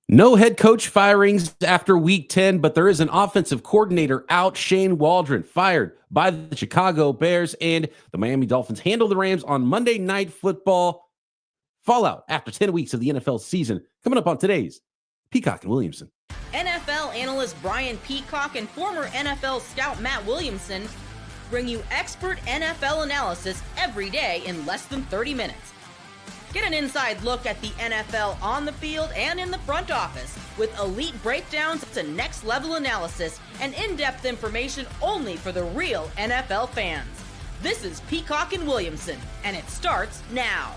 No head coach firings after week 10, but there is an offensive coordinator out. Shane Waldron fired by the Chicago Bears, and the Miami Dolphins handle the Rams on Monday Night Football. Fallout after 10 weeks of the NFL season coming up on today's Peacock and Williamson. NFL analyst Brian Peacock and former NFL scout Matt Williamson bring you expert NFL analysis every day in less than 30 minutes. Get an inside look at the NFL on the field and in the front office with elite breakdowns to next-level analysis and in-depth information only for the real NFL fans. This is Peacock and Williamson, and it starts now.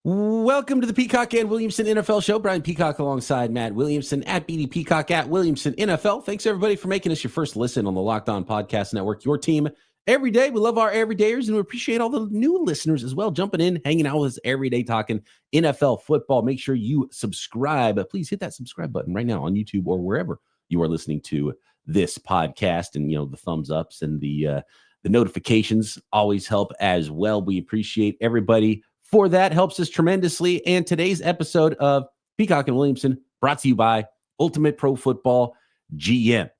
Welcome to the Peacock and Williamson NFL Show. Brian Peacock alongside Matt Williamson at BD Peacock at Williamson NFL. Thanks, everybody, for making us your first listen on the Locked On Podcast Network. Your team every day. We love our everydayers, and we appreciate all the new listeners as well, jumping in, hanging out with us every day, talking NFL football. Make sure you subscribe. Please hit that subscribe button right now on YouTube or wherever you are listening to this podcast. And, you know, the thumbs ups and the notifications always help as well. We appreciate everybody for that. Helps us tremendously. And today's episode of Peacock and Williamson brought to you by Ultimate Pro Football GM.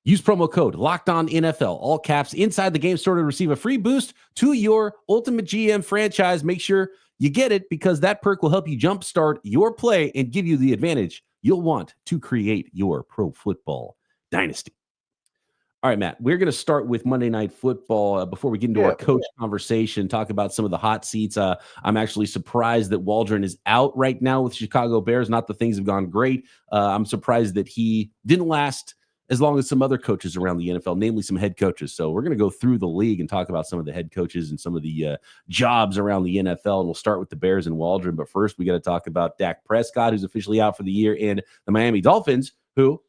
Use promo code LOCKEDONNFL, all caps, inside the game store to receive a free boost to your Ultimate GM franchise. Make sure you get it because that perk will help you jumpstart your play and give you the advantage you'll want to create your pro football dynasty. All right, Matt, we're going to start with Monday Night Football before we get into our coach conversation, talk about some of the hot seats. I'm actually surprised that Waldron is out right now with Chicago Bears. Not that things have gone great. I'm surprised that he didn't last as long as some other coaches around the NFL, namely some head coaches. So we're going to go through the league and talk about some of the head coaches and some of the jobs around the NFL. And we'll start with the Bears and Waldron. But first, we got to talk about Dak Prescott, who's officially out for the year, and the Miami Dolphins, who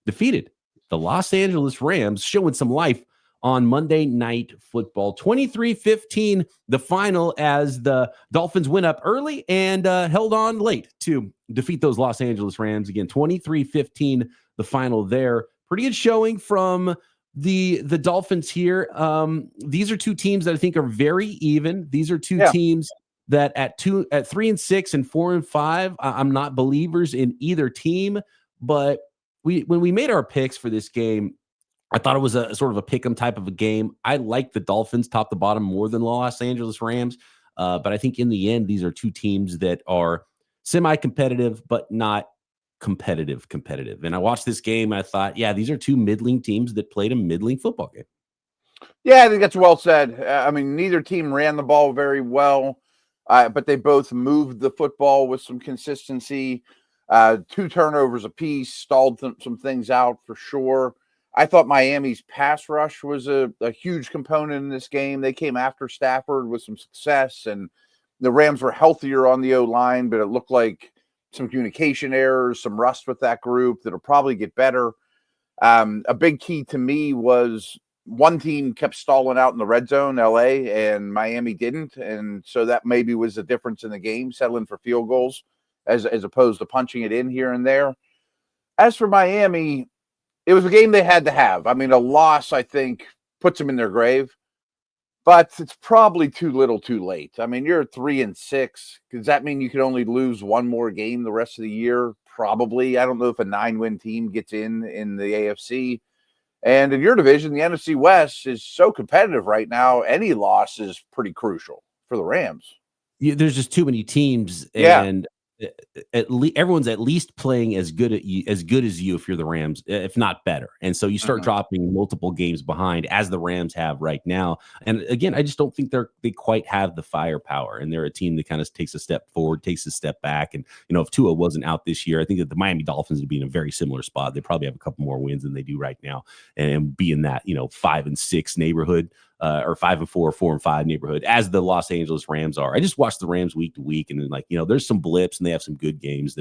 defeated the Los Angeles Rams, showing some life on Monday Night Football. 23-15, the final, as the Dolphins went up early and held on late to defeat those Los Angeles Rams. Again, 23-15, the final there. Pretty good showing from the Dolphins here. These are two teams that I think are very even. These are two teams that at 3-6 and 4-5, I'm not believers in either team, but when we made our picks for this game, I thought it was a sort of a pick 'em type of a game. I like the Dolphins top to bottom more than the Los Angeles Rams. But I think in the end, these are two teams that are semi-competitive, but not competitive. And I watched this game and I thought, yeah, these are two middling teams that played a middling football game. Yeah, I think that's well said. I mean, neither team ran the ball very well, but they both moved the football with some consistency. 2 turnovers apiece, stalled some things out for sure. I thought Miami's pass rush was a huge component in this game. They came after Stafford with some success, and the Rams were healthier on the O-line, but it looked like some communication errors, some rust with that group that'll probably get better. A big key to me was one team kept stalling out in the red zone, LA, and Miami didn't. And so that maybe was the difference in the game, settling for field goals as opposed to punching it in here and there. As for Miami, it was a game they had to have. I mean, a loss, I think, puts them in their grave, but it's probably too little too late. I mean, you're 3-6. Does that mean you could only lose one more game the rest of the year? Probably. I don't know if a 9-win team gets in the AFC. And in your division, the NFC West is so competitive right now. Any loss is pretty crucial for the Rams. There's just too many teams, and everyone's at least playing as good as you if you're the Rams, if not better. And so you start dropping multiple games behind, as the Rams have right now. And again, I just don't think they quite have the firepower, and they're a team that kind of takes a step forward, takes a step back. And, you know, if Tua wasn't out this year, I think that the Miami Dolphins would be in a very similar spot. They probably have a couple more wins than they do right now and be in that, 5-6 neighborhood. Or 5-4, 4-5 neighborhood, as the Los Angeles Rams are. I just watched the Rams week to week, and then, there's some blips and they have some good games.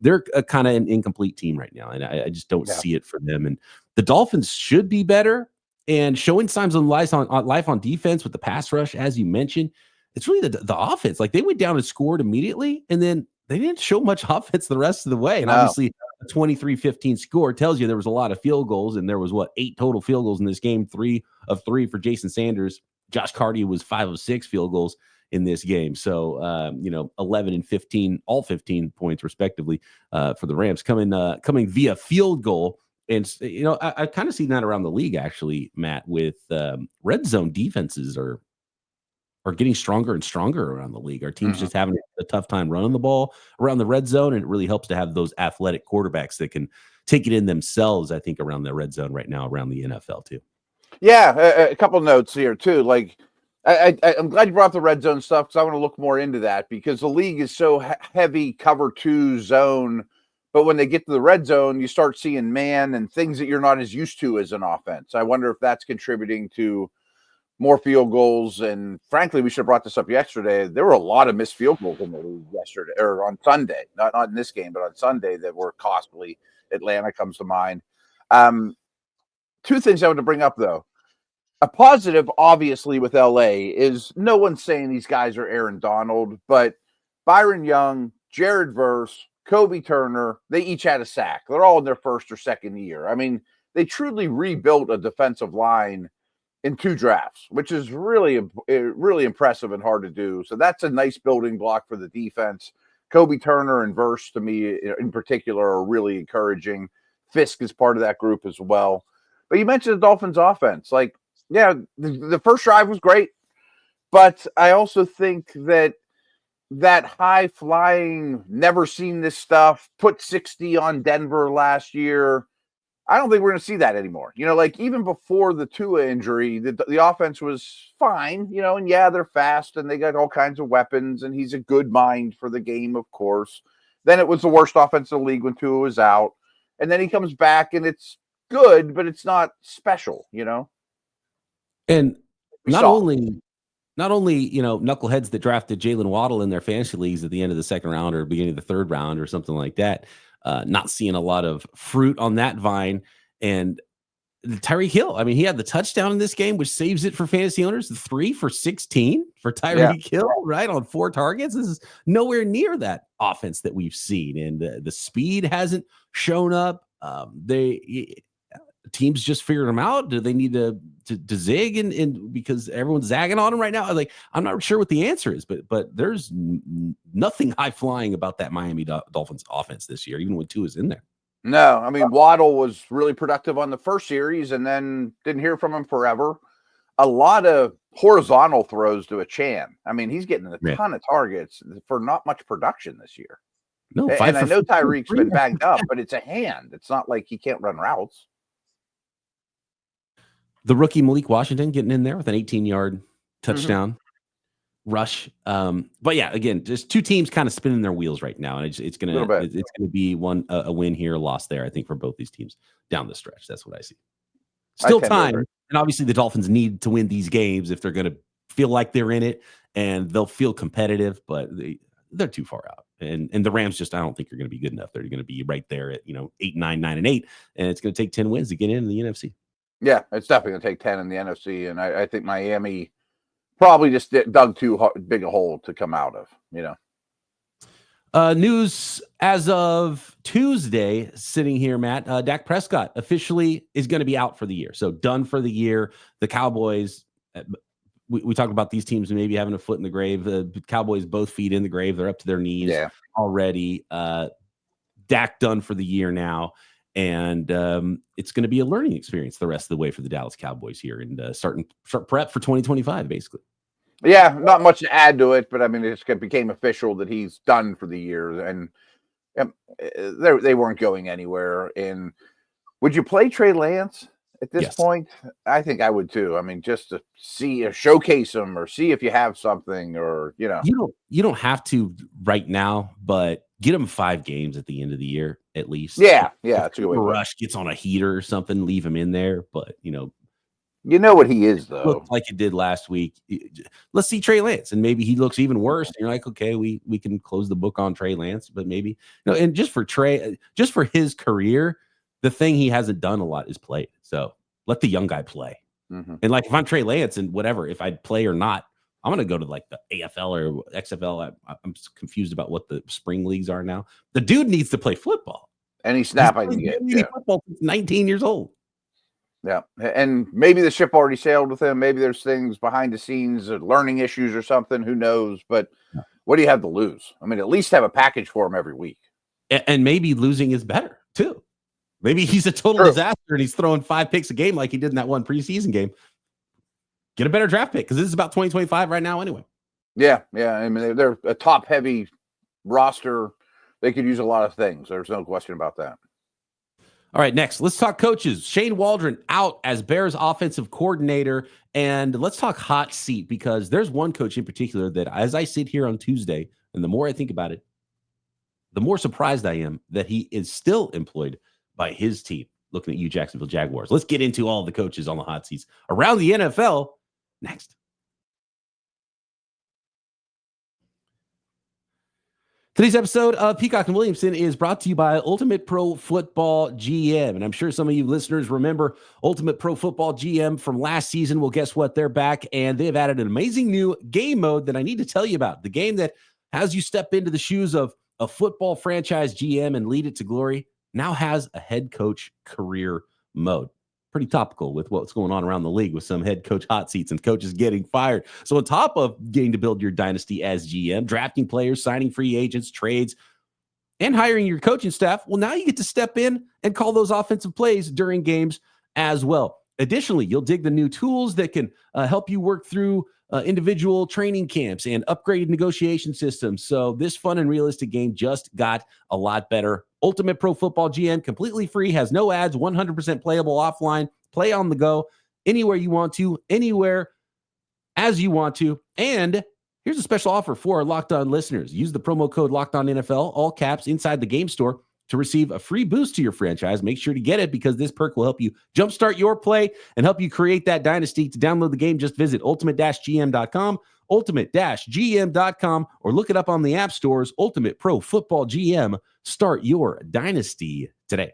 They're a kind of an incomplete team right now, and I just don't see it for them. And the Dolphins should be better and showing signs of life on defense with the pass rush, as you mentioned. It's really the offense. Like, they went down and scored immediately, and then they didn't show much offense the rest of the way. And obviously, a 23-15 score tells you there was a lot of field goals, and there was 8 total field goals in this game, 3 of 3 for Jason Sanders. Josh Carty was 5 of 6 field goals. in this game. So 11 and 15, all 15 points respectively for the Rams coming via field goal. And I kind of seen that around the league actually, Matt, with red zone defenses are getting stronger and stronger around the league. Our team's just having a tough time running the ball around the red zone, and it really helps to have those athletic quarterbacks that can take it in themselves, I think, around the red zone right now around the NFL too. Yeah, a couple notes here too. Like, I'm glad you brought up the red zone stuff because I want to look more into that because the league is so heavy cover 2 zone. But when they get to the red zone, you start seeing man and things that you're not as used to as an offense. I wonder if that's contributing to more field goals. And frankly, we should have brought this up yesterday. There were a lot of missed field goals in the league yesterday or on Sunday, not in this game, but on Sunday that were costly. Atlanta comes to mind. 2 things I want to bring up, though. A positive, obviously, with LA is no one's saying these guys are Aaron Donald, but Byron Young, Jared Verse, Kobe Turner, they each had a sack. They're all in their first or second year. I mean, they truly rebuilt a defensive line in 2 drafts, which is really, really impressive and hard to do. So that's a nice building block for the defense. Kobe Turner and Verse, to me in particular, are really encouraging. Fisk is part of that group as well. But you mentioned the Dolphins offense. Like, yeah, the first drive was great. But I also think that high-flying, never seen this stuff, put 60 on Denver last year, I don't think we're going to see that anymore. Like even before the Tua injury, the offense was fine, and yeah, they're fast and they got all kinds of weapons and he's a good mind for the game, of course. Then it was the worst offense in the league when Tua was out. And then he comes back and it's good, but it's not special, And not only knuckleheads that drafted Jalen Waddle in their fantasy leagues at the end of the second round or beginning of the third round or something like that, not seeing a lot of fruit on that vine. And Tyreek Hill, I mean, he had the touchdown in this game, which saves it for fantasy owners. 3 for 16 for Tyreek Hill, right, on 4 targets. This is nowhere near that offense that we've seen. And the speed hasn't shown up. Teams just figured them out. Do they need to zig and because everyone's zagging on them right now? Like, I'm not sure what the answer is, but there's nothing high flying about that Miami Dolphins offense this year, even when Tua is in there. No, I mean, Waddle was really productive on the first series and then didn't hear from him forever. A lot of horizontal throws to a Chan. I mean, he's getting a ton of targets for not much production this year. No, and I know Tyreek's been banged up, but it's a hand. It's not like he can't run routes. The rookie Malik Washington getting in there with an 18-yard touchdown rush. But yeah, again, just 2 teams kind of spinning their wheels right now, and it's gonna be a win here, a loss there. I think for both these teams down the stretch. That's what I see. Still time, and obviously the Dolphins need to win these games if they're going to feel like they're in it, and they'll feel competitive. But they're too far out, and the Rams just I don't think are going to be good enough. They're going to be right there at 8, 9, 9, and 8, and it's going to take 10 wins to get in the NFC. Yeah, it's definitely going to take 10 in the NFC, and I think Miami probably just dug too big a hole to come out of, News as of Tuesday, sitting here, Matt, Dak Prescott officially is going to be out for the year. So done for the year. The Cowboys, we talked about these teams maybe having a foot in the grave. The Cowboys, both feet in the grave. They're up to their knees already. Dak done for the year now. And it's going to be a learning experience the rest of the way for the Dallas Cowboys here and start prep for 2025, basically. Yeah, not much to add to it, but I mean, it became official that he's done for the year, and they weren't going anywhere. And would you play Trey Lance at this point? I think I would too. I mean, just to see or showcase him or see if you have something, or you don't have to right now, but get him 5 games at the end of the year at least. Yeah, that's a good way. Rush gets on a heater or something, leave him in there, but you know what he is, though. Looked like it did last week. Let's see Trey Lance, and maybe he looks even worse. And you're like, okay, we can close the book on Trey Lance, but maybe and just for Trey, just for his career, the thing he hasn't done a lot is play. So let the young guy play. And like if I'm Trey Lance and whatever, if I'd play or not, I'm gonna go to like the AFL or XFL. I'm confused about what the spring leagues are now. The dude needs to play football. Any snap I can get. Football since 19 years old. Yeah. And maybe the ship already sailed with him. Maybe there's things behind the scenes, learning issues or something. Who knows? But what do you have to lose? I mean, at least have a package for him every week. And maybe losing is better, too. Maybe he's a total disaster and he's throwing 5 picks a game like he did in that one preseason game. Get a better draft pick because this is about 2025 right now anyway. Yeah. I mean, they're a top-heavy roster. They could use a lot of things. There's no question about that. All right, next, let's talk coaches. Shane Waldron out as Bears offensive coordinator. And let's talk hot seat because there's one coach in particular that as I sit here on Tuesday, and the more I think about it, the more surprised I am that he is still employed by his team. Looking at you, Jacksonville Jaguars. Let's get into all the coaches on the hot seats around the NFL next. Today's episode of Peacock and Williamson is brought to you by Ultimate Pro Football GM. And I'm sure some of you listeners remember Ultimate Pro Football GM from last season. Well, guess what? They're back, and they've added an amazing new game mode that I need to tell you about. The game that has you step into the shoes of a football franchise GM and lead it to glory now has a head coach career mode. Pretty topical with what's going on around the league with some head coach hot seats and coaches getting fired. So on top of getting to build your dynasty as GM, drafting players, signing free agents, trades, and hiring your coaching staff, well, now you get to step in and call those offensive plays during games as well. Additionally, you'll dig the new tools that can help you work through individual training camps and upgraded negotiation systems. So this fun and realistic game just got a lot better. Ultimate Pro Football GM, completely free, has no ads, 100% playable offline, play on the go, anywhere you want to, anywhere as you want to. And here's a special offer for our Locked On listeners. Use the promo code Locked On NFL, all caps, inside the game store to receive a free boost to your franchise. Make sure to get it because this perk will help you jumpstart your play and help you create that dynasty. To download the game, just visit ultimate-gm.com, ultimate-gm.com, or look it up on the app stores. Ultimate Pro Football GM. Start your dynasty today.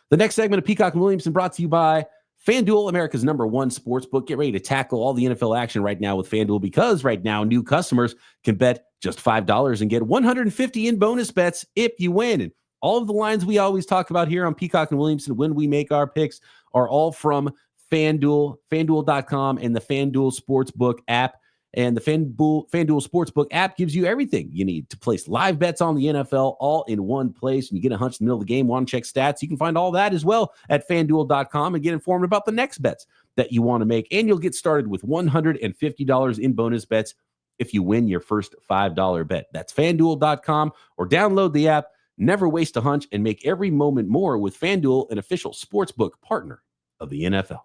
The next segment of Peacock and Williamson brought to you by FanDuel, America's #1 sportsbook. Get ready to tackle all the NFL action right now with FanDuel because right now new customers can bet just $5 and get $150 in bonus bets if you win. And all of the lines we always talk about here on Peacock and Williamson when we make our picks are all from FanDuel, FanDuel.com, and the FanDuel Sportsbook app. And the FanDuel Sportsbook app gives you everything you need to place live bets on the NFL all in one place. And you get a hunch in the middle of the game, want to check stats. You can find all that as well at FanDuel.com and get informed about the next bets that you want to make. And you'll get started with $150 in bonus bets if you win your first $5 bet. That's FanDuel.com or download the app. Never waste a hunch and make every moment more with FanDuel, an official sportsbook partner of the NFL.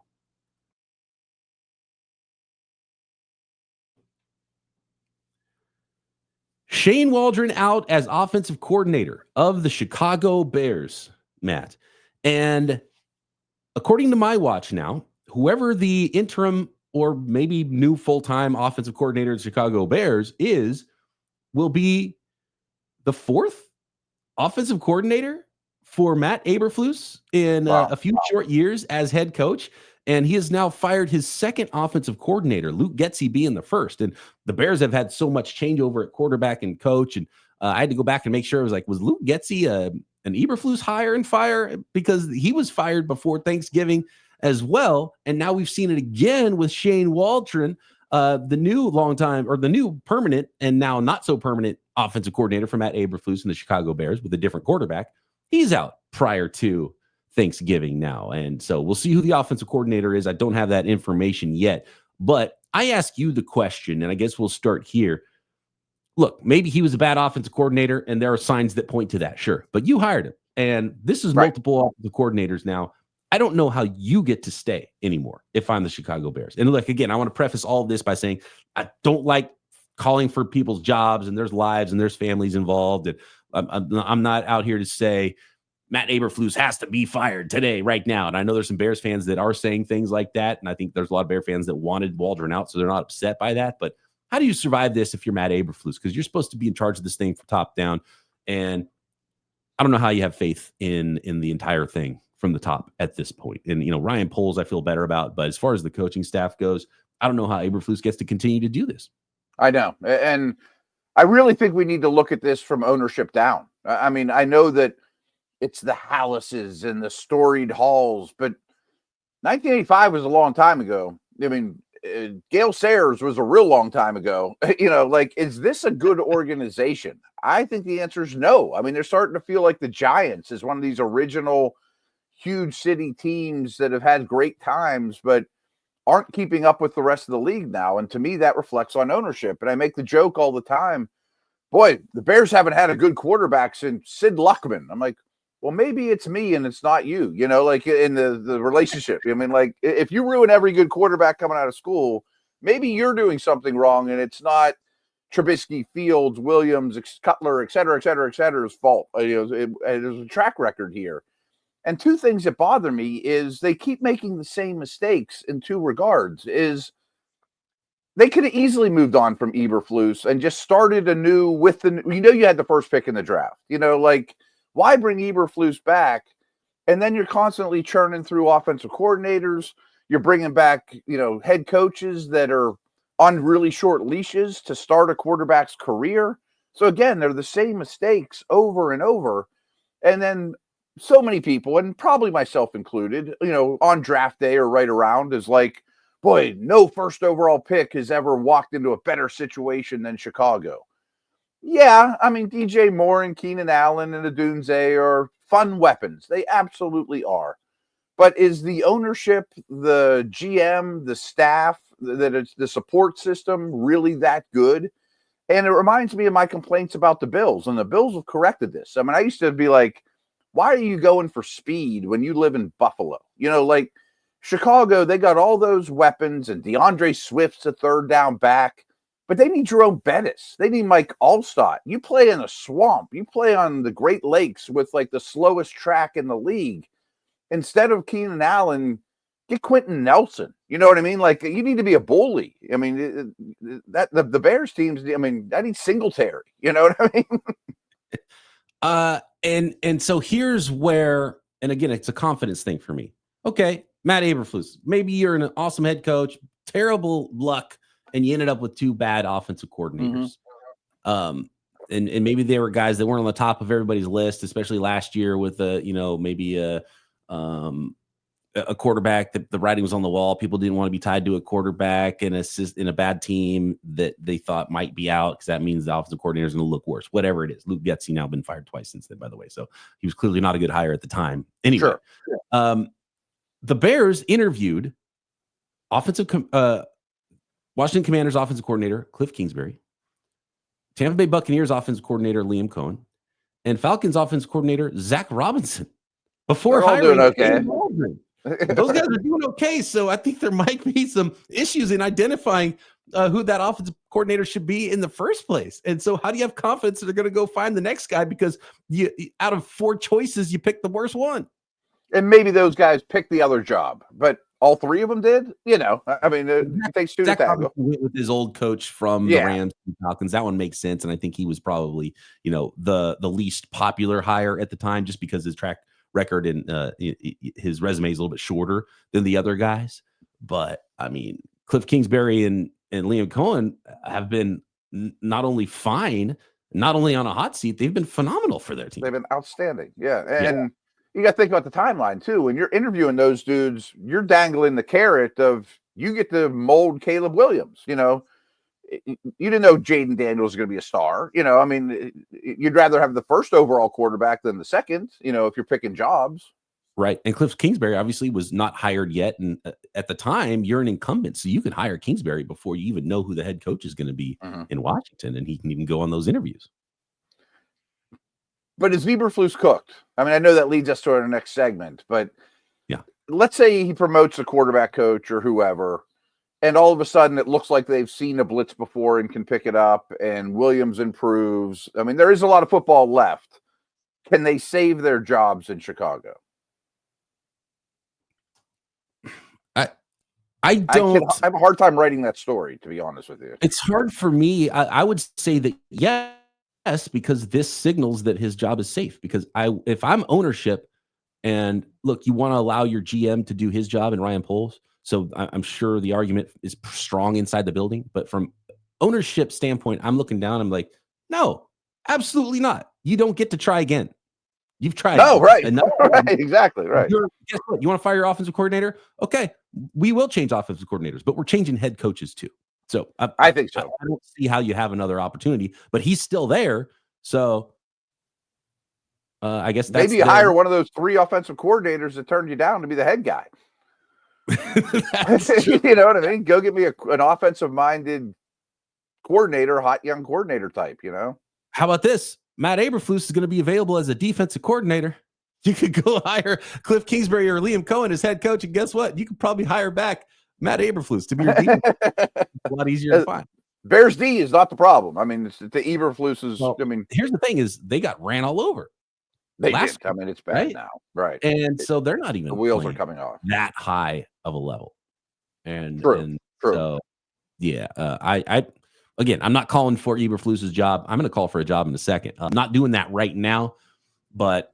Shane Waldron out as offensive coordinator of the Chicago Bears, Matt. And according to my watch now, whoever the interim or maybe new full-time offensive coordinator of the Chicago Bears will be the 4th offensive coordinator for Matt Eberflus in a few short years as head coach. And he has now fired his 2nd offensive coordinator, Luke Getsy being the 1st. And the Bears have had so much changeover at quarterback and coach. And I had to go back and make sure. I was like, was Luke Getsy an Eberflus hire and fire? Because he was fired before Thanksgiving as well. And now we've seen it again with Shane Waldron, the new permanent and now not so permanent offensive coordinator for Matt Eberflus and the Chicago Bears with a different quarterback. He's out prior to Thanksgiving now. And so we'll see who the offensive coordinator is. I don't have that information yet, but I ask you the question, and I guess we'll start here. Look, maybe he was a bad offensive coordinator and there are signs that point to that. Sure. But you hired him and this is multiple offensive coordinators now. I don't know how you get to stay anymore if I'm the Chicago Bears. And look, again, I want to preface all of this by saying I don't like calling for people's jobs and there's lives and there's families involved. And I'm not out here to say Matt Eberflus has to be fired today, right now. And I know there's some Bears fans that are saying things like that. And I think there's a lot of Bear fans that wanted Waldron out, so they're not upset by that. But how do you survive this if you're Matt Eberflus? Because you're supposed to be in charge of this thing from top down. And I don't know how you have faith in the entire thing from the top at this point. And, Ryan Poles, I feel better about. But as far as the coaching staff goes, I don't know how Eberflus gets to continue to do this. I know. And I really think we need to look at this from ownership down. I mean, I know that it's the Hallises and the storied halls, but 1985 was a long time ago. I mean, Gale Sayers was a real long time ago. Like, is this a good organization? I think the answer is no. I mean, they're starting to feel like the Giants is one of these original huge city teams that have had great times, but aren't keeping up with the rest of the league now. And to me, that reflects on ownership. And I make the joke all the time, boy, the Bears haven't had a good quarterback since Sid Luckman. I'm like, well, maybe it's me and it's not you, like in the relationship. I mean, like, if you ruin every good quarterback coming out of school, maybe you're doing something wrong and it's not Trubisky, Fields, Williams, Cutler, et cetera's fault. There's a track record here. And two things that bother me is they keep making the same mistakes in two regards. Is they could have easily moved on from Eberflus and just started anew with you had the first pick in the draft. Like, why bring Eberflus back? And then you're constantly churning through offensive coordinators. You're bringing back, head coaches that are on really short leashes to start a quarterback's career. So again, they're the same mistakes over and over. And then so many people, and probably myself included, on draft day or right around, is like, boy, no first overall pick has ever walked into a better situation than Chicago. Yeah, I mean, DJ Moore and Keenan Allen and Adunze are fun weapons. They absolutely are. But is the ownership, the GM, the staff, the support system really that good? And it reminds me of my complaints about the Bills, and the Bills have corrected this. I mean, I used to be like, why are you going for speed when you live in Buffalo? Like Chicago, they got all those weapons, and DeAndre Swift's a third down back. But they need Jerome Bettis. They need Mike Allstott. You play in a swamp. You play on the Great Lakes with like the slowest track in the league. Instead of Keenan Allen, get Quentin Nelson. You know what I mean? Like, you need to be a bully. I mean, the Bears teams, I mean, I need Singletary. You know what I mean? And so here's where, and again, it's a confidence thing for me. Okay, Matt Eberflus, maybe you're an awesome head coach, terrible luck, and you ended up with two bad offensive coordinators. Mm-hmm. And maybe they were guys that weren't on the top of everybody's list, especially last year with maybe a quarterback that the writing was on the wall. People didn't want to be tied to a quarterback and assist in a bad team that they thought might be out, because that means the offensive coordinator is going to look worse. Whatever it is, Luke Getsy now been fired twice since then, by the way, so he was clearly not a good hire at the time. Anyway, sure. The Bears interviewed Washington Commanders offensive coordinator Cliff Kingsbury, Tampa Bay Buccaneers offensive coordinator Liam Cohen, and Falcons offensive coordinator Zach Robinson before hiring Shane Waldron. Those guys are doing okay, so I think there might be some issues in identifying who that offensive coordinator should be in the first place. And so how do you have confidence that they're going to go find the next guy, because you out of four choices, you pick the worst one? And maybe those guys picked the other job, but all three of them did. I mean, it takes two to tango. Went with his old coach from the Rams and Falcons. That one makes sense, and I think he was probably the least popular hire at the time, just because his track record and his resume is a little bit shorter than the other guys. But I mean, Cliff Kingsbury and Liam Cohen have been not only fine, not only on a hot seat, they've been phenomenal for their team. They've been outstanding. Yeah. And you got to think about the timeline too. When you're interviewing those dudes, you're dangling the carrot of, you get to mold Caleb Williams. You didn't know Jaden Daniels was going to be a star. I mean, you'd rather have the first overall quarterback than the second, if you're picking jobs. Right. And Cliff Kingsbury obviously was not hired yet. And at the time, you're an incumbent, so you can hire Kingsbury before you even know who the head coach is going to be in Washington, and he can even go on those interviews. But is Eberflus cooked? I mean, I know that leads us to our next segment, but let's say he promotes a quarterback coach or whoever, and all of a sudden it looks like they've seen a blitz before and can pick it up, and Williams improves. I mean, there is a lot of football left. Can they save their jobs in Chicago? I don't. I have a hard time writing that story, to be honest with you. It's hard for me. I would say that yes, because this signals that his job is safe. Because if I'm ownership, and look, you want to allow your GM to do his job and Ryan Poles, so I'm sure the argument is strong inside the building. But from ownership standpoint, I'm looking down. I'm like, no, absolutely not. You don't get to try again. You've tried. No, right. Enough. Right. Exactly. Right. Guess what? You want to fire your offensive coordinator? Okay. We will change offensive coordinators, but we're changing head coaches too. So I think so. I don't see how you have another opportunity, but he's still there. So I guess that's maybe you hire one of those 3 offensive coordinators that turned you down to be the head guy. You know what I mean? Go get me an offensive-minded coordinator, hot young coordinator type, you know? How about this? Matt Eberflus is going to be available as a defensive coordinator. You could go hire Cliff Kingsbury or Liam Cohen as head coach, and guess what? You could probably hire back Matt Eberflus to be your defense. It's a lot easier to find. Bears D is not the problem. I mean, it's the Eberflus's. Well, I mean, here's the thing: is they got ran all over. They did. I mean, it's bad now, right? And so they're not even the wheels are coming off that high of a level. And true. So yeah, I again, I'm not calling for Eberflus's job. I'm going to call for a job in a second. I'm not doing that right now, but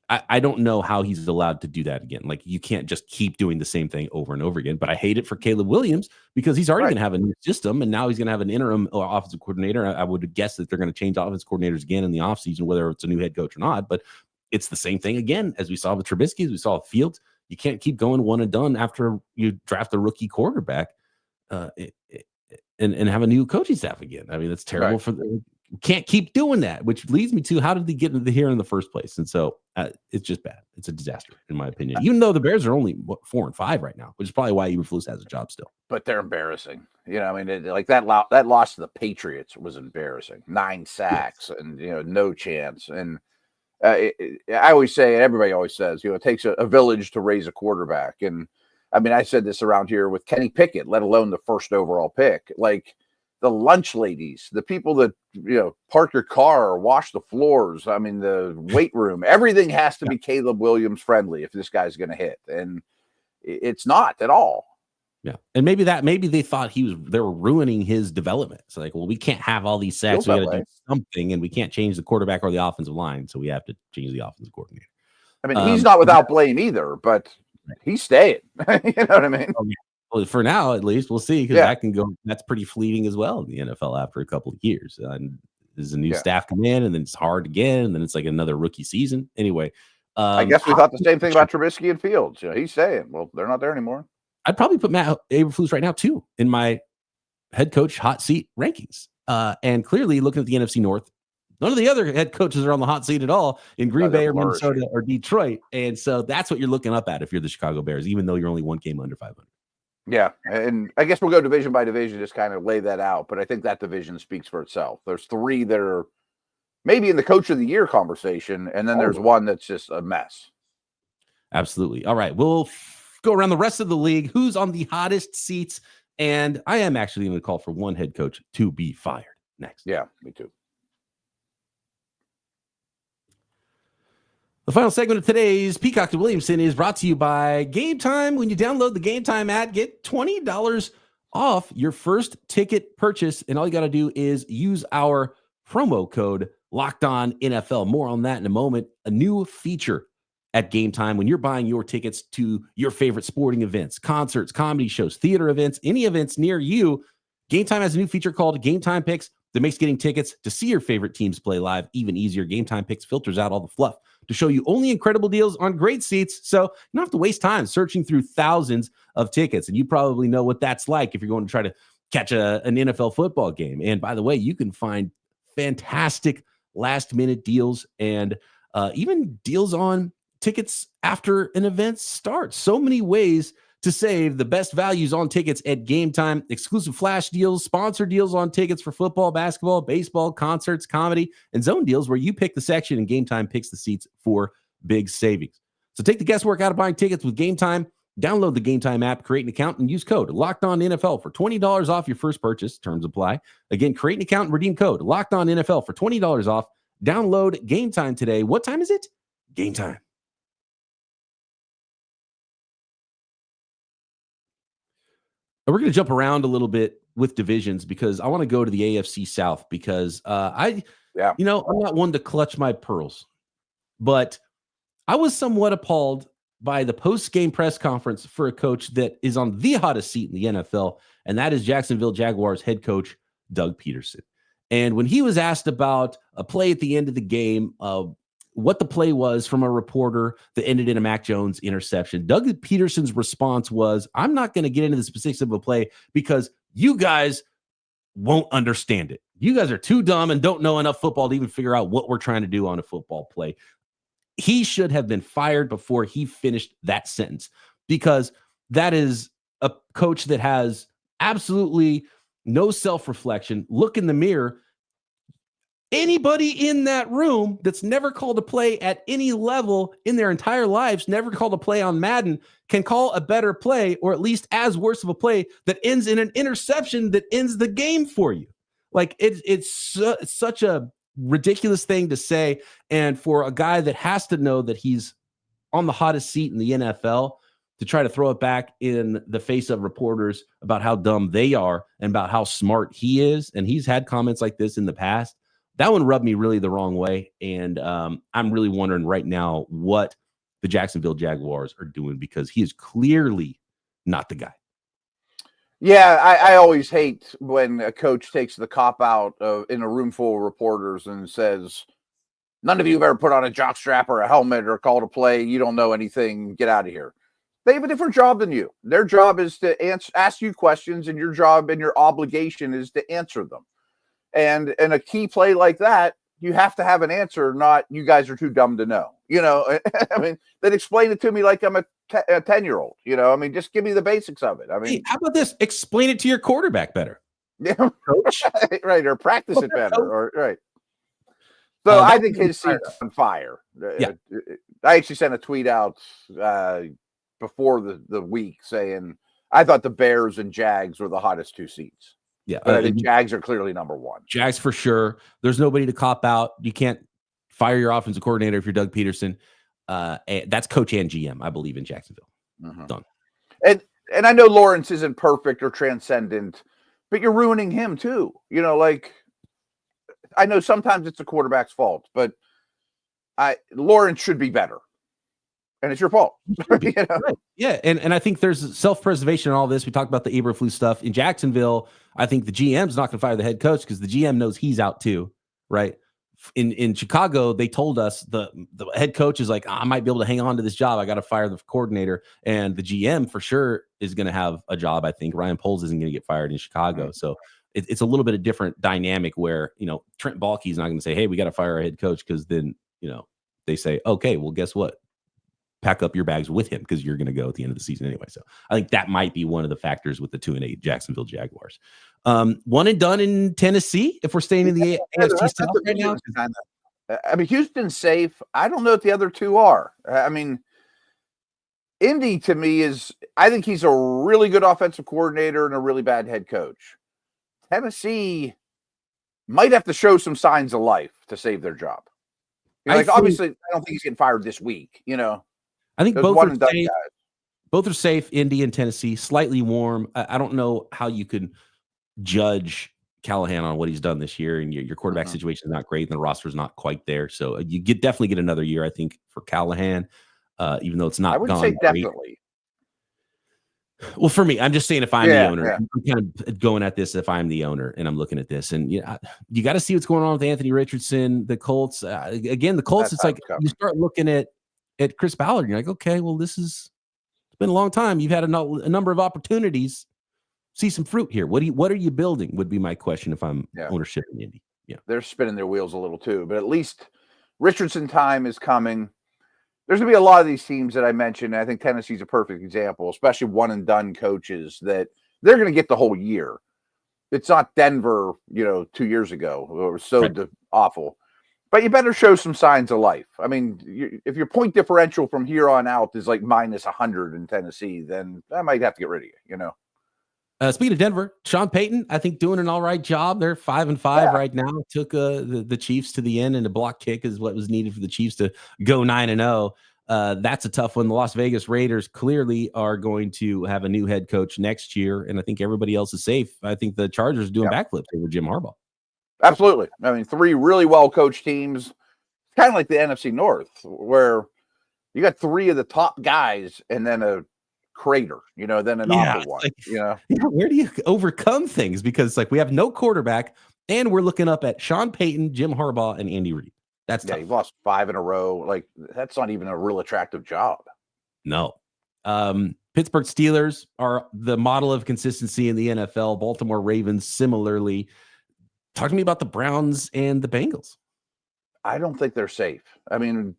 I don't know how he's allowed to do that again. Like, you can't just keep doing the same thing over and over again. But I hate it for Caleb Williams because he's already going to have a new system, and now he's going to have an interim offensive coordinator. I would guess that they're going to change offensive coordinators again in the offseason, whether it's a new head coach or not. But it's the same thing again, as we saw with Trubisky, as we saw with Fields. You can't keep going one and done after you draft a rookie quarterback and have a new coaching staff again. I mean, that's terrible for the. Can't keep doing that, which leads me to, how did they get into here in the first place? And so it's just bad. It's a disaster, in my opinion. Even though the Bears are only 4-5 right now, which is probably why Eberflus has a job still. But they're embarrassing. You know, I mean, like that loss to the Patriots was embarrassing. 9 sacks and, you know, no chance. And I always say, and everybody always says, you know, it takes a village to raise a quarterback. And I mean, I said this around here with Kenny Pickett, let alone the first overall pick. Like, the lunch ladies, the people that, you know, park your car or wash the floors. I mean, the weight room, everything has to be Caleb Williams friendly if this guy's going to hit. And it's not at all. Yeah. And maybe they thought they were ruining his development. It's like, well, we can't have all these sacks. We got to do something, and we can't change the quarterback or the offensive line. So we have to change the offensive coordinator. I mean, he's not without blame either, but he's staying. You know what I mean? Oh, yeah. Well, for now, at least, we'll see, because that can go. That's pretty fleeting as well in the NFL after a couple of years. And there's a new staff come in, and then it's hard again, and then it's like another rookie season. Anyway, I guess we thought the same thing about Trubisky and Fields. You know, he's saying, well, they're not there anymore. I'd probably put Matt Eberflus right now too in my head coach hot seat rankings. And clearly, looking at the NFC North, none of the other head coaches are on the hot seat at all in Green Bay or Minnesota or Detroit. And so that's what you're looking up at if you're the Chicago Bears, even though you're only one game under 500. Yeah, and I guess we'll go division by division, just kind of lay that out. But I think that division speaks for itself. There's 3 that are maybe in the coach of the year conversation, and then there's one that's just a mess. Absolutely. All right, we'll go around the rest of the league. Who's on the hottest seats? And I am actually going to call for one head coach to be fired next. Yeah, me too. The final segment of today's Peacock Williamson is brought to you by Game Time. When you download the Game Time app, get $20 off your first ticket purchase. And all you got to do is use our promo code LOCKEDONNFL. More on that in a moment. A new feature at Game Time when you're buying your tickets to your favorite sporting events, concerts, comedy shows, theater events, any events near you. Game Time has a new feature called Game Time Picks that makes getting tickets to see your favorite teams play live even easier. Game Time Picks filters out all the fluff to show you only incredible deals on great seats, so you don't have to waste time searching through thousands of tickets. And you probably know what that's like if you're going to try to catch an NFL football game. And by the way, you can find fantastic last-minute deals and even deals on tickets after an event starts. So many ways to save the best values on tickets at Game Time. Exclusive flash deals, sponsor deals on tickets for football, basketball, baseball, concerts, comedy, and zone deals where you pick the section and Game Time picks the seats for big savings. So take the guesswork out of buying tickets with Game Time. Download the Game Time app, create an account, and use code LOCKEDONNFL for $20 off your first purchase. Terms apply. Again, create an account and redeem code LOCKEDONNFL for $20 off. Download Game Time today. What time is it? Game Time. We're going to jump around a little bit with divisions because I want to go to the AFC South because I'm not one to clutch my pearls, but I was somewhat appalled by the post-game press conference for a coach that is on the hottest seat in the NFL, and that is Jacksonville Jaguars head coach Doug Pederson. And when he was asked about a play at the end of the game, what the play was from a reporter that ended in a Mac Jones interception. Doug Pederson's response was, I'm not going to get into the specifics of a play because you guys won't understand it. You guys are too dumb and don't know enough football to even figure out what we're trying to do on a football play. He should have been fired before he finished that sentence, because that is a coach that has absolutely no self-reflection. Look in the mirror. Anybody in that room that's never called a play at any level in their entire lives, never called a play on Madden, can call a better play, or at least as worse of a play that ends in an interception that ends the game for you. Like it's such a ridiculous thing to say. And for a guy that has to know that he's on the hottest seat in the NFL to try to throw it back in the face of reporters about how dumb they are and about how smart he is. And he's had comments like this in the past. That one rubbed me really the wrong way. And I'm really wondering right now what the Jacksonville Jaguars are doing, because he is clearly not the guy. Yeah, I always hate when a coach takes the cop out in a room full of reporters and says, none of you have ever put on a jockstrap or a helmet or called a play. You don't know anything. Get out of here. They have a different job than you. Their job is to ask you questions, and your job and your obligation is to answer them. And in a key play like that, you have to have an answer, not you guys are too dumb to know. I mean, then explain it to me like I'm a 10-year-old. I mean, just give me the basics of it. I mean, hey, how about this? Explain it to your quarterback better. Yeah, coach. Right, or practice it better. Or right. So I think his seat's on fire. Yeah. I actually sent a tweet out before the week saying I thought the Bears and Jags were the hottest two seats. Yeah, but I think Jags are clearly number one. Jags for sure. There's nobody to cop out. You can't fire your offensive coordinator if you're Doug Pederson. That's coach and GM, I believe, in Jacksonville. Mm-hmm. Done. And I know Lawrence isn't perfect or transcendent, but you're ruining him too. Like I know sometimes it's the quarterback's fault, but Lawrence should be better. And it's your fault. Right. Yeah. And I think there's self-preservation in all this. We talked about the Eberflus stuff. In Jacksonville, I think the GM's not going to fire the head coach because the GM knows he's out too, right? In Chicago, they told us the head coach is like, I might be able to hang on to this job. I got to fire the coordinator. And the GM for sure is going to have a job. I think Ryan Poles isn't going to get fired in Chicago. Mm-hmm. So it's a little bit of different dynamic where, Trent Baalke's not going to say, hey, we got to fire our head coach, because then, they say, okay, well, guess what? Pack up your bags with him because you're going to go at the end of the season anyway. So I think that might be one of the factors with the 2-8 Jacksonville Jaguars. One and done in Tennessee. If we're staying in the AFC South right now, I mean, Houston's safe. I don't know what the other two are. I mean, Indy to me I think he's a really good offensive coordinator and a really bad head coach. Tennessee might have to show some signs of life to save their job. Obviously, I don't think he's getting fired this week. I think both are safe. Both are safe. Indy and Tennessee, slightly warm. I don't know how you could judge Callahan on what he's done this year, and your quarterback situation is not great, and the roster is not quite there. So you definitely get another year, I think, for Callahan, even though it's not. I would say definitely. Well, for me, I'm just saying if I'm the owner, I'm kind of going at this if I'm the owner and I'm looking at this. And you got to see what's going on with Anthony Richardson, the Colts. Again, the Colts, it's like you start looking at Chris Ballard and you're like, okay, well, it's been a long time. You've had a number of opportunities. See some fruit here. What are you building would be my question if I'm ownership in Indy. Yeah. They're spinning their wheels a little too, but at least Richardson time is coming. There's going to be a lot of these teams that I mentioned. I think Tennessee's a perfect example, especially one and done coaches that they're going to get the whole year. It's not Denver, 2 years ago. It was so awful. But you better show some signs of life. I mean, if your point differential from here on out is like minus 100 in Tennessee, then I might have to get rid of you, Speaking of Denver, Sean Payton, I think doing an all right job. They're 5-5 right now. Took the Chiefs to the end, and a block kick is what was needed for the Chiefs to go 9-0. That's a tough one. The Las Vegas Raiders clearly are going to have a new head coach next year, and I think everybody else is safe. I think the Chargers are doing backflips over Jim Harbaugh. Absolutely. I mean, 3 really well-coached teams, kind of like the NFC North, where you got 3 of the top guys and then a crater, then an awful one. Where do you overcome things? Because we have no quarterback, and we're looking up at Sean Payton, Jim Harbaugh, and Andy Reid. That's tough. You've lost 5 in a row. Like, that's not even a real attractive job. No. Pittsburgh Steelers are the model of consistency in the NFL. Baltimore Ravens, similarly. Talk to me about the Browns and the Bengals. I don't think they're safe. I mean,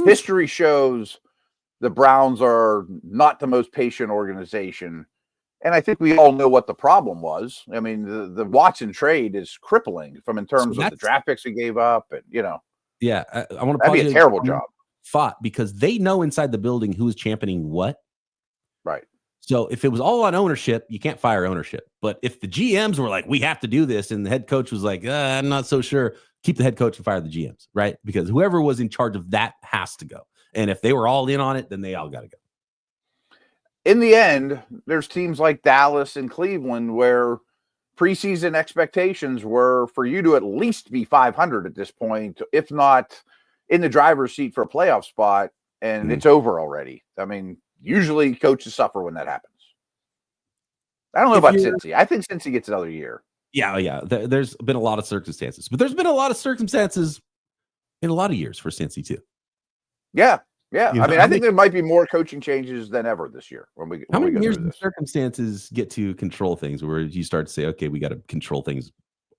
history shows the Browns are not the most patient organization. And I think we all know what the problem was. I mean, the Watson trade is crippling in terms of the draft picks we gave up. And, yeah, I want to that'd be a terrible job. Fought because they know inside the building who is championing what. Right. So if it was all on ownership, you can't fire ownership. But if the GMs were like, we have to do this, and the head coach was like, I'm not so sure, keep the head coach and fire the GMs, right? Because whoever was in charge of that has to go. And if they were all in on it, then they all got to go. In the end, there's teams like Dallas and Cleveland where preseason expectations were for you to at least be 500 at this point, if not in the driver's seat for a playoff spot, and it's over already. I mean, usually coaches suffer when that happens. I don't know about Cincy. I think Cincy gets another year. Yeah. There's been a lot of circumstances, but there's been a lot of circumstances in a lot of years for Cincy too. Yeah. I mean, I think there might be more coaching changes than ever this year. How many years do circumstances get to control things where you start to say, okay, we got to control things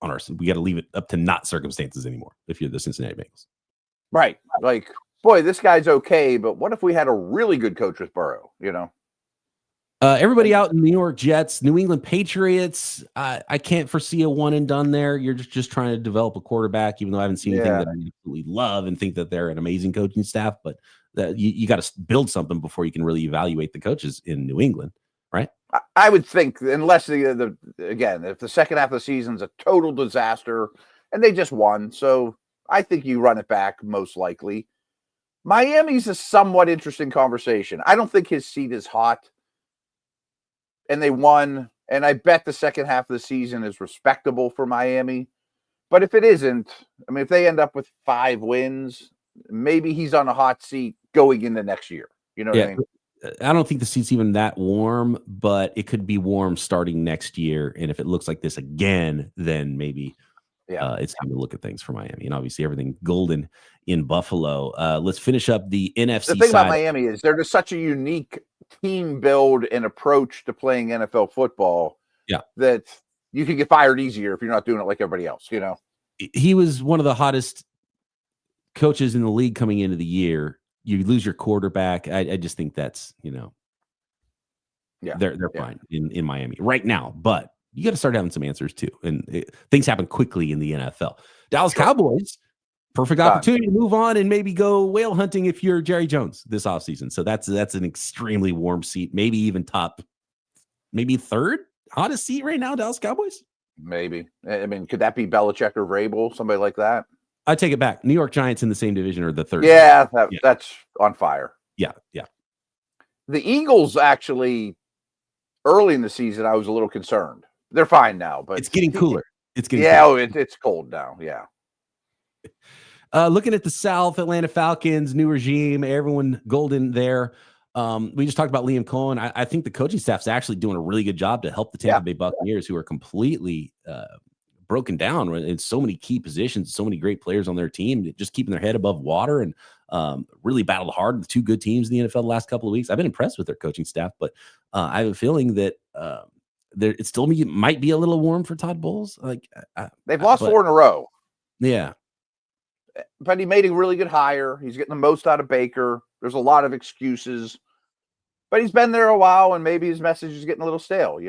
we got to leave it up to not circumstances anymore if you're the Cincinnati Bengals. Right. Like, boy, this guy's okay, but what if we had a really good coach with Burrow, Everybody out in New York Jets, New England Patriots, I can't foresee a one and done there. You're just trying to develop a quarterback, even though I haven't seen anything that I absolutely love and think that they're an amazing coaching staff, but you got to build something before you can really evaluate the coaches in New England, right? I would think, unless again, if the second half of the season's a total disaster and they just won, so I think you run it back most likely. Miami's a somewhat interesting conversation. I don't think his seat is hot, and they won, and I bet the second half of the season is respectable for Miami. But if it isn't, I mean, if they end up with 5 wins, maybe he's on a hot seat going into next year. You know what I mean? I don't think the seat's even that warm, but it could be warm starting next year. And if it looks like this again, then maybe it's time to look at things for Miami. And obviously everything golden in Buffalo. Let's finish up the NFC The thing side. about Miami is they're just such a unique team build and approach to playing NFL football that you can get fired easier if you're not doing it like everybody else, He was one of the hottest coaches in the league coming into the year. You lose your quarterback. I just think that's, they're fine in Miami right now, but you got to start having some answers too. And things happen quickly in the NFL. Dallas Cowboys, perfect opportunity to move on and maybe go whale hunting if you're Jerry Jones this offseason. So that's an extremely warm seat, maybe even maybe third hottest seat right now, Dallas Cowboys. Maybe. I mean, could that be Belichick or Vrabel, somebody like that? I take it back. New York Giants in the same division are the third. Yeah, that's on fire. Yeah. The Eagles actually, early in the season, I was a little concerned. They're fine now, but it's getting cooler. It's cooler. It's cold now. Yeah. Looking at the South, Atlanta Falcons, new regime, everyone golden there. We just talked about Liam Cohen. I think the coaching staff's actually doing a really good job to help the Tampa Bay Buccaneers, who are completely broken down in so many key positions, so many great players on their team, just keeping their head above water and really battled hard with 2 good teams in the NFL the last couple of weeks. I've been impressed with their coaching staff, but I have a feeling that it still might be a little warm for Todd Bowles. They've lost 4 in a row. Yeah. But he made a really good hire. He's getting the most out of Baker. There's a lot of excuses, but he's been there a while, and maybe his message is getting a little stale,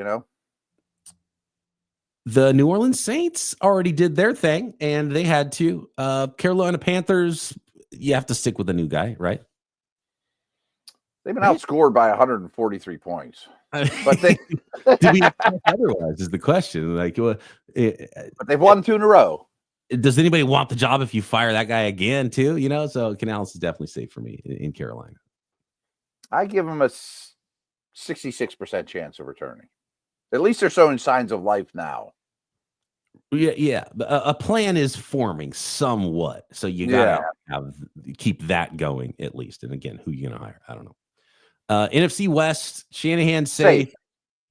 The New Orleans Saints already did their thing, and they had to. Carolina Panthers, you have to stick with the new guy, right? They've been outscored by 143 points. But do we otherwise is the question. But they've won 2 in a row. Does anybody want the job if you fire that guy again too? So Canales is definitely safe for me in Carolina. I give him a 66% chance of returning. At least they're showing signs of life now. Yeah. A plan is forming somewhat, so you gotta keep that going at least. And again, who you gonna hire? I don't know. NFC West, Shanahan safe.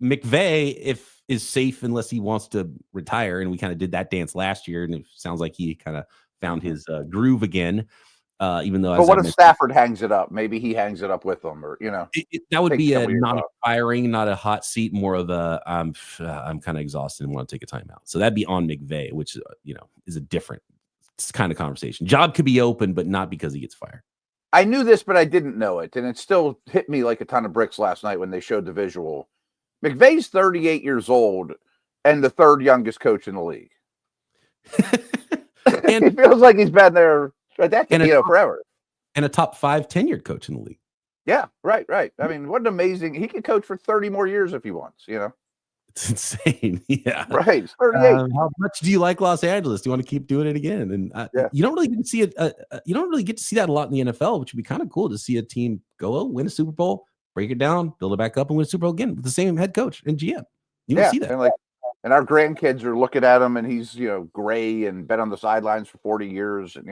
McVay is safe unless he wants to retire, and we kind of did that dance last year, and it sounds like he kind of found his groove again. Even though, but what if Stafford hangs it up? Maybe he hangs it up with them, or that would be not a firing, not a hot seat, more of a I'm kind of exhausted and want to take a timeout. So that'd be on McVay, which is a different kind of conversation. Job could be open, but not because he gets fired. I knew this, but I didn't know it, and it still hit me like a ton of bricks last night when they showed the visual. McVay's 38 years old and the third youngest coach in the league. And it feels like he's been there a decade, forever. And a top 5 tenured coach in the league. Yeah, right. I mean, what an amazing... He could coach for 30 more years if he wants, It's insane. Yeah. Right. It's 38. How much do you like Los Angeles? Do you want to keep doing it again? And you don't really get to see it. You don't really get to see that a lot in the NFL, which would be kind of cool to see a team go, win a Super Bowl, break it down, build it back up, and win a Super Bowl again with the same head coach and GM. You don't see that. And our grandkids are looking at him, and he's gray and been on the sidelines for 40 years, and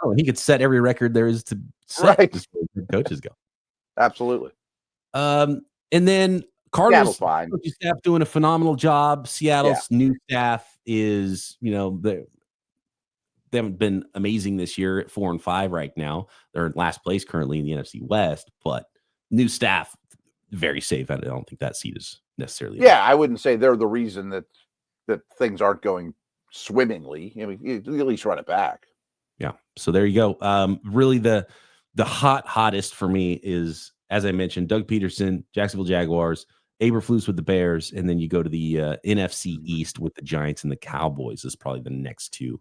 and he could set every record there is to set. Right. Just where coaches go. Absolutely. And then Cardinals coaching staff doing a phenomenal job. Seattle's new staff is, they haven't been amazing this year at 4-5 right now. They're in last place currently in the NFC West, but new staff, very safe. I don't think that seat is necessarily. Yeah, I wouldn't say they're the reason that things aren't going swimmingly. I mean, you at least run it back. Yeah. So there you go. Really the hottest for me is, as I mentioned, Doug Pederson, Jacksonville Jaguars, Eberflus with the Bears, and then you go to the NFC East with the Giants and the Cowboys is probably the next two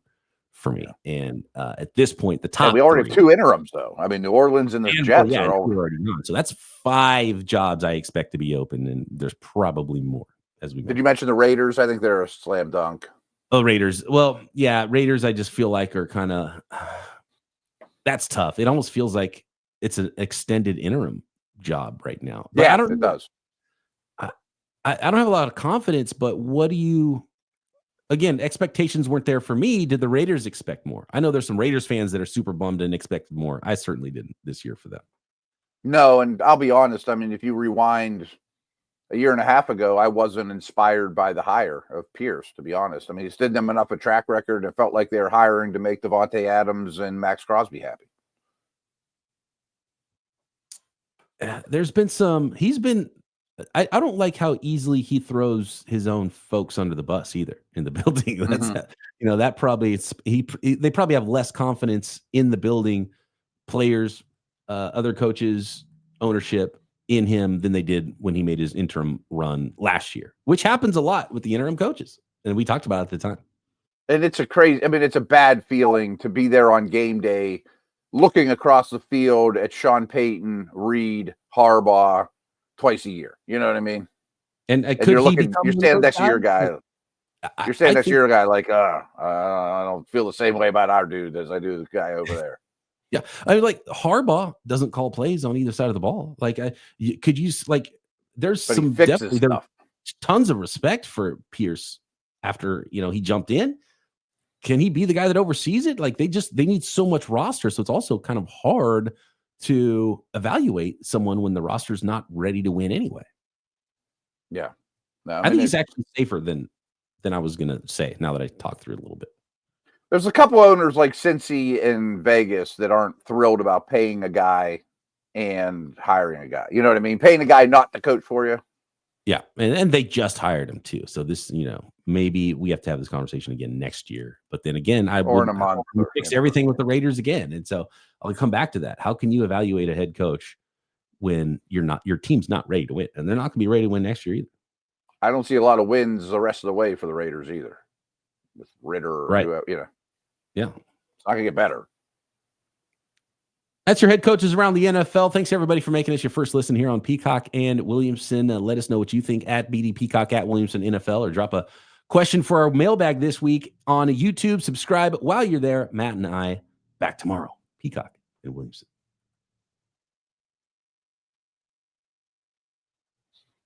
for me. And at this point, the top. And we already have 2 interims, though. I mean, New Orleans and the Jets are already on. So that's 5 jobs I expect to be open, and there's probably more as we. Did you mention the Raiders? I think they're a slam dunk. Oh, Raiders. Well, yeah, Raiders. I just feel like are kind of. That's tough. It almost feels like it's an extended interim job right now. But it does. I don't have a lot of confidence, but what do you, again, expectations weren't there for me. Did the Raiders expect more? I know there's some Raiders fans that are super bummed and expected more. I certainly didn't this year for them. No, and I'll be honest. I mean, if you rewind a year and a half ago, I wasn't inspired by the hire of Pierce, to be honest. I mean, he's did them enough a track record. It felt like they were hiring to make Devontae Adams and Max Crosby happy. There's been I don't like how easily he throws his own folks under the bus either in the building. That's that probably they probably have less confidence in the building, players, other coaches, ownership in him than they did when he made his interim run last year, which happens a lot with the interim coaches. And we talked about it at the time. And it's a bad feeling to be there on game day, looking across the field at Sean Payton, Reed, Harbaugh twice a year. You know what I mean? And you're standing next to your guy. You're standing next to your guy like, I don't feel the same way about our dude as I do the guy over there. Yeah. I mean, like Harbaugh doesn't call plays on either side of the ball. Like there's some definitely tons of respect for Pierce after, he jumped in. Can he be the guy that oversees it? Like they need so much roster. So it's also kind of hard to evaluate someone when the roster's not ready to win anyway. Yeah. No, I think he's actually safer than I was going to say now that I talked through it a little bit. There's a couple owners like Cincy and Vegas that aren't thrilled about paying a guy and hiring a guy. You know what I mean? Paying a guy not to coach for you. Yeah. And they just hired him too. So this, maybe we have to have this conversation again next year. But then again, I would fix everything with the Raiders again. And so I'll come back to that. How can you evaluate a head coach when your team's not ready to win? And they're not going to be ready to win next year either. I don't see a lot of wins the rest of the way for the Raiders either. With Ritter, right? Yeah, it's not going to get better. That's your head coaches around the NFL. Thanks everybody for making us your first listen here on Peacock and Williamson. Let us know what you think at BD Peacock at Williamson NFL, or drop a question for our mailbag this week on YouTube. Subscribe while you're there. Matt and I back tomorrow. Peacock and Williamson.